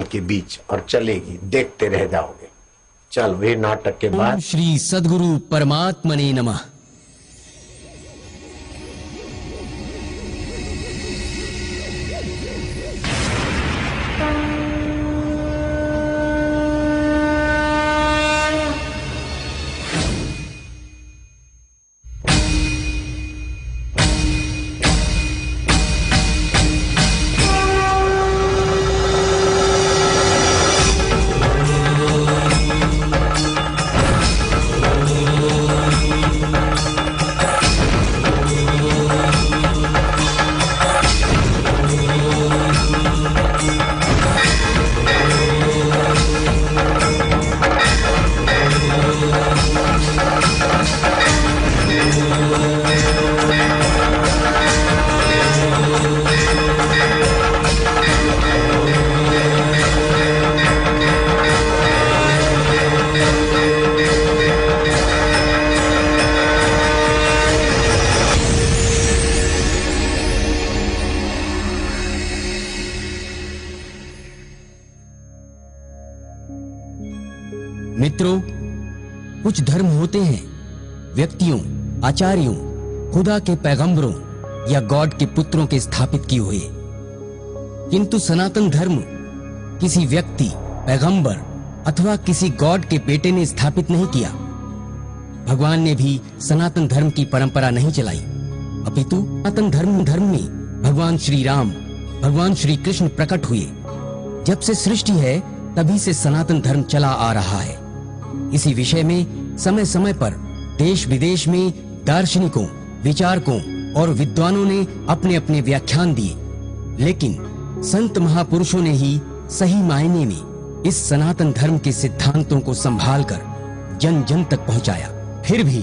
के बीच और चलेगी, देखते रह जाओगे। चल वे नाटक के बाद श्री सद्गुरु परमात्मने नमः। मित्रों, कुछ धर्म होते हैं व्यक्तियों, आचार्यों, खुदा के पैगंबरों या गॉड के पुत्रों के स्थापित किए हुए, किंतु सनातन धर्म किसी व्यक्ति, पैगंबर अथवा किसी गॉड के बेटे ने स्थापित नहीं किया। भगवान ने भी सनातन धर्म की परंपरा नहीं चलाई, अपितु सनातन धर्म में भगवान श्री राम, भगवान श्री कृष्ण प्रकट हुए। जब से सृष्टि है तभी से सनातन धर्म चला आ रहा है। इसी विषय में समय समय पर देश विदेश में दार्शनिकों, विचारकों और विद्वानों ने अपने अपने व्याख्यान दिए, लेकिन संत महापुरुषों ने ही सही मायने में इस सनातन धर्म के सिद्धांतों को संभालकर जन जन तक पहुंचाया। फिर भी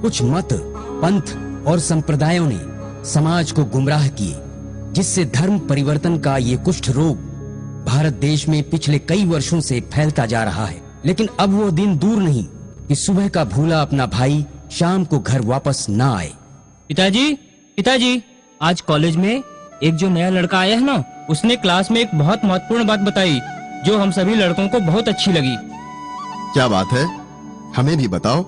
कुछ मत, पंथ और संप्रदायों ने समाज को गुमराह किए, जिससे धर्म परिवर्तन का ये कुष्ठ रोग भारत देश में पिछले कई वर्षों से फैलता जा रहा है। लेकिन अब वो दिन दूर नहीं कि सुबह का भूला अपना भाई शाम को घर वापस ना आए। पिताजी, आज कॉलेज में एक जो नया लड़का आया है ना, उसने क्लास में एक बहुत महत्वपूर्ण बात बताई जो हम सभी लड़कों को बहुत अच्छी लगी। क्या बात है? हमें भी बताओ,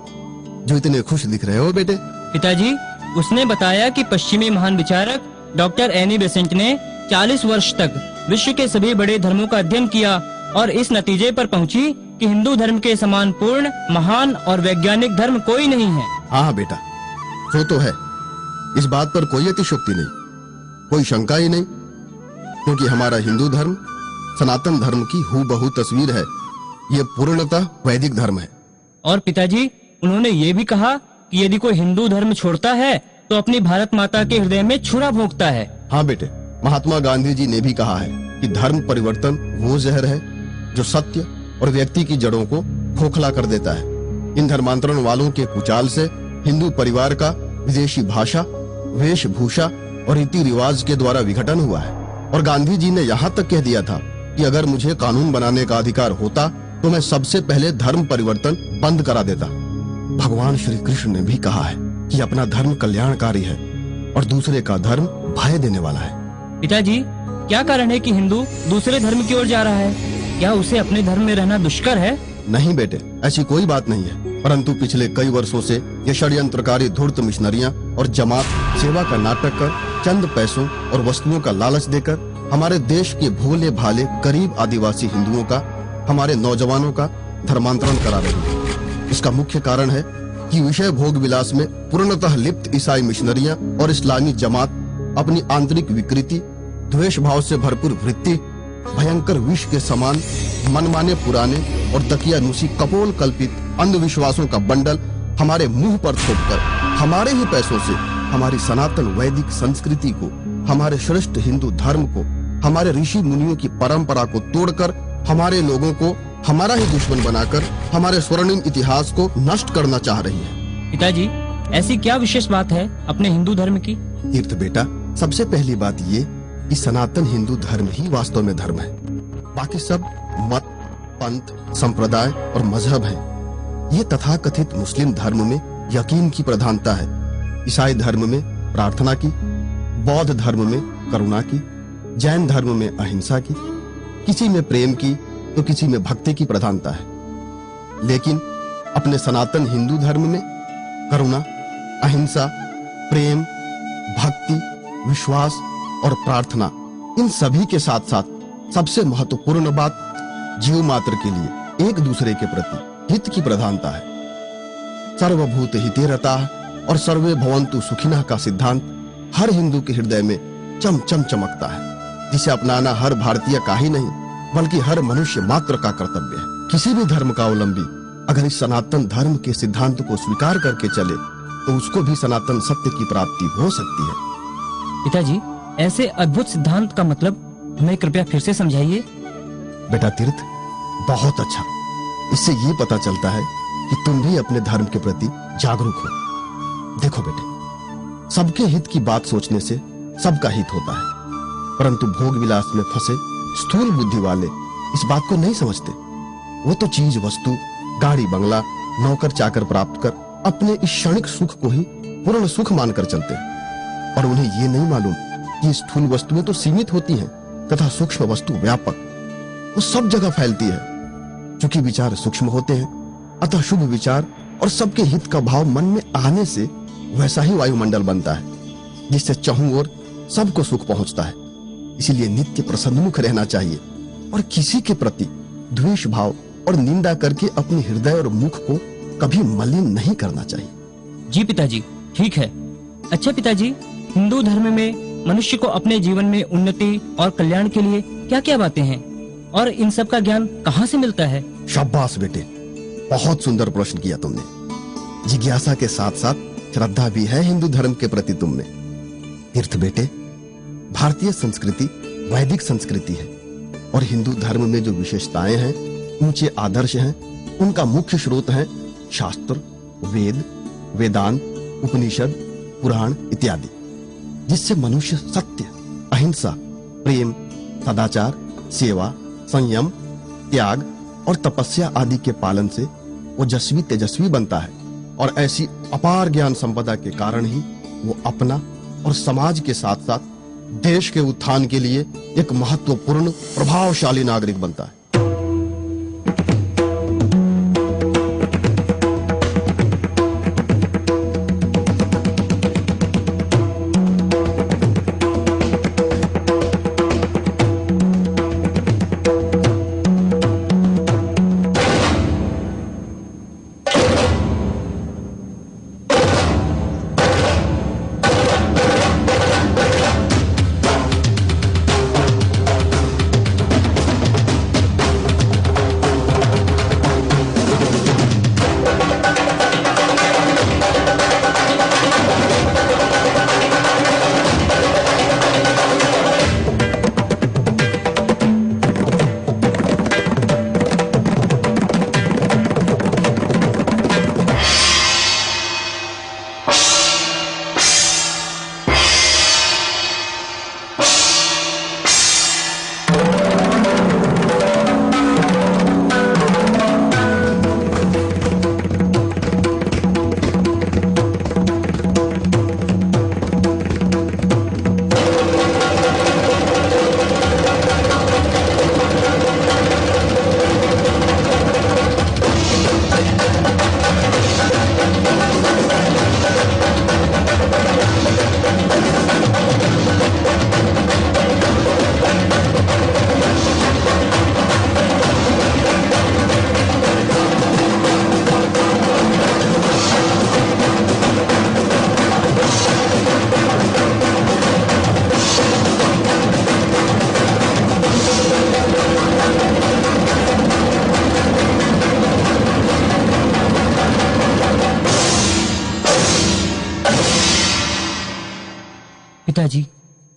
जो इतने खुश दिख रहे हो बेटे। पिताजी, उसने बताया कि पश्चिमी महान विचारक डॉक्टर एनी बेसेंट ने 40 वर्ष तक विश्व के सभी बड़े धर्मों का अध्ययन किया और इस नतीजे पर पहुंची कि हिंदू धर्म के समान पूर्ण, महान और वैज्ञानिक धर्म कोई नहीं है। हाँ बेटा, वो तो है। इस बात पर कोई अतिशयोक्ति नहीं, कोई शंका ही नहीं, क्योंकि हमारा हिंदू धर्म सनातन धर्म की हूबहू तस्वीर है। ये पूर्णतः वैदिक धर्म है। और पिताजी, उन्होंने ये भी कहा कि यदि कोई हिंदू धर्म छोड़ता है तो अपनी भारत माता के हृदय में छुरा भोंकता है। हाँ बेटे, महात्मा गांधी जी ने भी कहा है कि धर्म परिवर्तन वो जहर है जो सत्य और व्यक्ति की जड़ों को खोखला कर देता है। इन धर्मांतरण वालों के कुचाल से हिंदू परिवार का विदेशी भाषा, वेशभूषा और रीति रिवाज के द्वारा विघटन हुआ है। और गांधी जी ने यहाँ तक कह दिया था कि अगर मुझे कानून बनाने का अधिकार होता तो मैं सबसे पहले धर्म परिवर्तन बंद करा देता। भगवान श्री कृष्ण ने भी कहा है कि अपना धर्म कल्याणकारी है और दूसरे का धर्म भय देने वाला है। पिताजी, क्या कारण है कि हिंदू दूसरे धर्म की ओर जा रहा है? क्या उसे अपने धर्म में रहना दुष्कर है? नहीं बेटे, ऐसी कोई बात नहीं है, परंतु पिछले कई वर्षों से ये षड्यंत्रकारी धूर्त मिशनरियां और जमात सेवा का नाटक कर चंद पैसों और वस्तुओं का लालच देकर हमारे देश के भोले भाले गरीब आदिवासी हिंदुओं का, हमारे नौजवानों का धर्मांतरण करा रही है। इसका मुख्य कारण है कि विषय भोग विलास में पूर्णतः लिप्त ईसाई मिशनरियां और इस्लामी जमात अपनी आंतरिक विकृति, द्वेष भाव से भरपूर वृत्ति, भयंकर विष के समान मनमाने पुराने और दकियानुसी कपोल कल्पित अंधविश्वासों का बंडल हमारे मुंह पर थोपकर हमारे ही पैसों से हमारी सनातन वैदिक संस्कृति को, हमारे श्रेष्ठ हिंदू धर्म को, हमारे ऋषि मुनियों की परंपरा को तोड़कर हमारे लोगों को हमारा ही दुश्मन बनाकर हमारे स्वर्णिम इतिहास को नष्ट करना चाह रही है। पिताजी, ऐसी क्या विशेष बात है अपने हिंदू धर्म की? तीर्थ बेटा, सबसे पहली बात ये कि सनातन हिंदू धर्म ही वास्तव में धर्म है। बाकी सब मत, पंथ, संप्रदाय और मजहब हैं। ये तथाकथित मुस्लिम धर्म में यकीन की प्रधानता है, ईसाई धर्म में प्रार्थना की, बौद्ध धर्म में करुणा की, जैन धर्म में अहिंसा की, किसी में प्रेम की तो किसी में भक्ति की प्रधानता है, लेकिन अपने सनातन हिंदू धर्म में करुणा, अहिंसा, प्रेम, भक्ति, विश्वास और प्रार्थना, इन सभी के साथ साथ सबसे महत्वपूर्ण बात जीव मात्र के लिए एक दूसरे के प्रति हित की प्रधानता है। सर्वभूत हिते रताः और सर्वे भवन्तु सुखिनः का सिद्धांत हर हिंदू के हृदय में चम चम चमकता है, जिसे अपनाना हर भारतीय का ही नहीं बल्कि हर मनुष्य मात्र का कर्तव्य है। किसी भी धर्म का अवलंबी अगर इस सनातन धर्म के सिद्धांत को स्वीकार करके चले तो उसको भी सनातन सत्य की प्राप्ति हो सकती है। पिताजी, ऐसे अद्भुत सिद्धांत का मतलब हमें कृपया फिर से समझाइए। बेटा तीर्थ, बहुत अच्छा। इससे ये पता चलता है कि तुम भी अपने धर्म के प्रति जागरूक हो। देखो बेटे, सबके हित की बात सोचने से सबका हित होता है, परंतु भोग विलास में फंसे स्थूल बुद्धि वाले इस बात को नहीं समझते। वो तो चीज वस्तु, गाड़ी बंगला, नौकर चाकर प्राप्त कर अपने इस क्षणिक सुख को ही पूर्ण सुख मानकर चलते हैं, और उन्हें ये नहीं मालूम कि स्थूल वस्तुएं तो सीमित होती हैं तथा सूक्ष्म वस्तु व्यापक, वो सब जगह फैलती है। चूंकि विचार सूक्ष्म होते हैं, अतः शुभ विचार और सबके हित का भाव मन में आने से वैसा ही वायुमंडल बनता है, जिससे चारों ओर सबको सुख पहुंचता है। इसीलिए नित्य प्रसन्नमुख रहना चाहिए और किसी के प्रति द्वेष भाव और निंदा करके अपने हृदय और मुख को कभी मलिन नहीं करना चाहिए। जी पिताजी, ठीक है। अच्छा पिताजी, हिंदू धर्म में मनुष्य को अपने जीवन में उन्नति और कल्याण के लिए क्या क्या बातें हैं, और इन सब का ज्ञान कहाँ से मिलता है? शाबाश बेटे, बहुत सुंदर प्रश्न किया तुमने। जिज्ञासा के साथ साथ श्रद्धा भी है हिंदू धर्म के प्रति तुम में। तीर्थ बेटे, भारतीय संस्कृति वैदिक संस्कृति है, और हिंदू धर्म में जो विशेषताएं हैं, ऊंचे आदर्श हैं, उनका मुख्य स्रोत है शास्त्र, वेद, वेदांत, उपनिषद, पुराण इत्यादि, जिससे मनुष्य सत्य, अहिंसा, प्रेम, सदाचार, सेवा, संयम, त्याग और तपस्या आदि के पालन से ओजस्वी तेजस्वी बनता है, और ऐसी अपार ज्ञान संपदा के कारण ही वो अपना और समाज के साथ साथ देश के उत्थान के लिए एक महत्वपूर्ण प्रभावशाली नागरिक बनता है। पिताजी,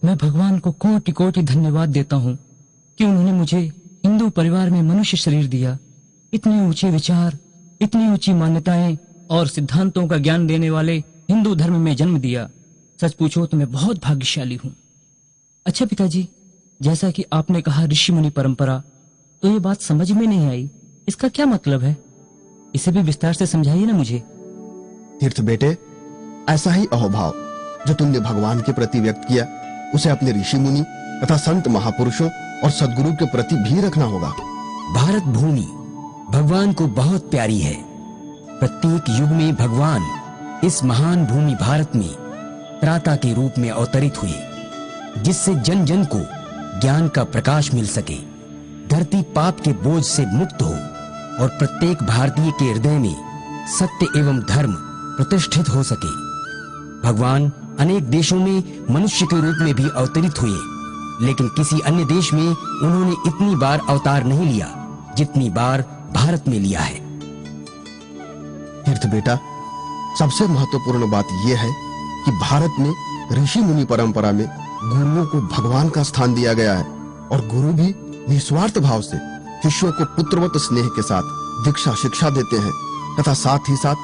मैं भगवान को कोटि कोटि धन्यवाद देता हूँ कि उन्होंने मुझे हिंदू परिवार में मनुष्य शरीर दिया। इतने ऊंचे विचार, इतनी ऊंची मान्यताएं और सिद्धांतों का ज्ञान देने वाले हिंदू धर्म में जन्म दिया। सच पूछो तो मैं बहुत भाग्यशाली हूँ। अच्छा पिताजी, जैसा कि आपने कहा ऋषि मुनि परंपरा, तो ये बात समझ में नहीं आई, इसका क्या मतलब है? इसे भी विस्तार से समझाइए ना मुझे। तीर्थ बेटे, ऐसा ही अहोभाव जो तुमने भगवान के प्रति व्यक्त किया, उसे अपने ऋषि मुनि तथा संत महापुरुषों और सद्गुरु के प्रति भी रखना होगा। भारत भूमि भगवान को बहुत प्यारी है। प्रत्येक युग में भगवान इस महान भूमि भारत में त्राता के रूप में अवतरित हुए, जिससे जन जन को ज्ञान का प्रकाश मिल सके, धरती पाप के बोझ से मुक्त हो और प्रत्येक भारतीय के हृदय में सत्य एवं धर्म प्रतिष्ठित हो सके। भगवान अनेक देशों में मनुष्य के रूप में भी अवतरित हुए, लेकिन किसी अन्य देश में उन्होंने इतनी बार अवतार नहीं लिया जितनी बार भारत में लिया है। तीर्थ बेटा, सबसे महत्वपूर्ण बात यह है कि भारत में ऋषि मुनि परंपरा में गुरुओं को भगवान का स्थान दिया गया है और गुरु भी निस्वार्थ भाव से शिष्यों को पुत्रवत स्नेह के साथ दीक्षा शिक्षा देते हैं तथा साथ ही साथ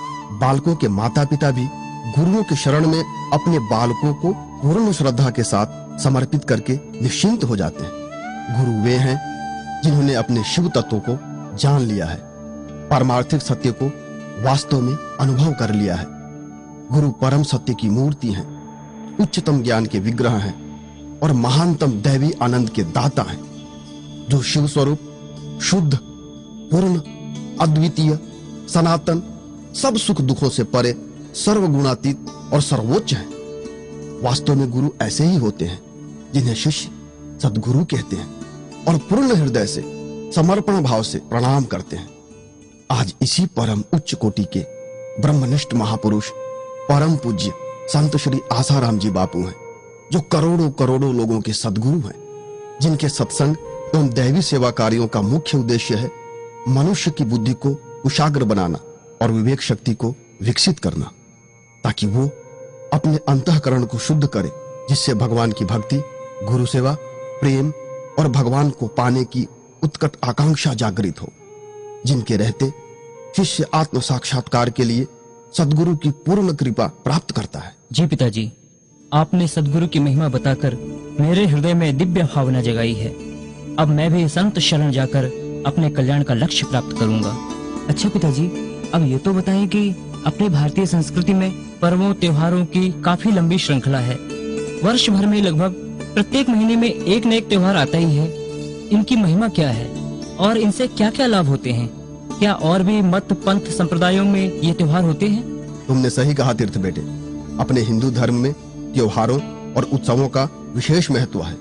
बालकों के माता पिता भी गुरुओं के शरण में अपने बालकों को पूर्ण श्रद्धा के साथ समर्पित करके निश्चिंत हो जाते हैं। गुरु वे हैं जिन्होंने अपने शिव तत्व को जान लिया है, पारमार्थिक सत्य को वास्तव में अनुभव कर लिया है। गुरु परम सत्य की मूर्ति हैं, उच्चतम ज्ञान के विग्रह हैं और महानतम दैवी आनंद के दाता हैं, जो शिव स्वरूप शुद्ध, पूर्ण, अद्वितीय, सनातन, सब सुख दुखों से परे, सर्वगुणातीत और सर्वोच्च है। वास्तव में गुरु ऐसे ही होते हैं जिन्हें शिष्य सद्गुरु कहते हैं और पूर्ण हृदय से समर्पण भाव से प्रणाम करते हैं। आज इसी परम उच्च कोटि के ब्रह्मनिष्ठ महापुरुष परम पूज्य संत श्री आसाराम जी बापू हैं, जो करोड़ों करोड़ों लोगों के सद्गुरु हैं, जिनके सत्संग एवं दैवी सेवा कार्यों का मुख्य उद्देश्य है मनुष्य की बुद्धि को कुशाग्र बनाना और विवेक शक्ति को विकसित करना, ताकि वो अपने अंतःकरण को शुद्ध करे, जिससे भगवान की भक्ति, गुरु सेवा, प्रेम और भगवान को पाने की उत्कट आकांक्षा जागृत हो, जिनके रहते शिष्य आत्म साक्षात्कार के लिए सद्गुरु की पूर्ण कृपा प्राप्त करता है। जी पिताजी, आपने सद्गुरु की महिमा बताकर मेरे हृदय में दिव्य भावना जगाई है। अब मैं भी संत शरण जाकर अपने कल्याण का लक्ष्य प्राप्त करूंगा। अच्छा पिताजी, अब ये तो बताएं कि अपने भारतीय संस्कृति में पर्वों त्योहारों की काफी लंबी श्रृंखला है। वर्ष भर में लगभग प्रत्येक महीने में एक न एक त्योहार आता ही है। इनकी महिमा क्या है और इनसे क्या क्या लाभ होते हैं? क्या और भी मत पंथ संप्रदायों में ये त्योहार होते हैं? तुमने सही कहा तीर्थ बेटे। अपने हिंदू धर्म में त्योहारों और उत्सवों का विशेष महत्व है।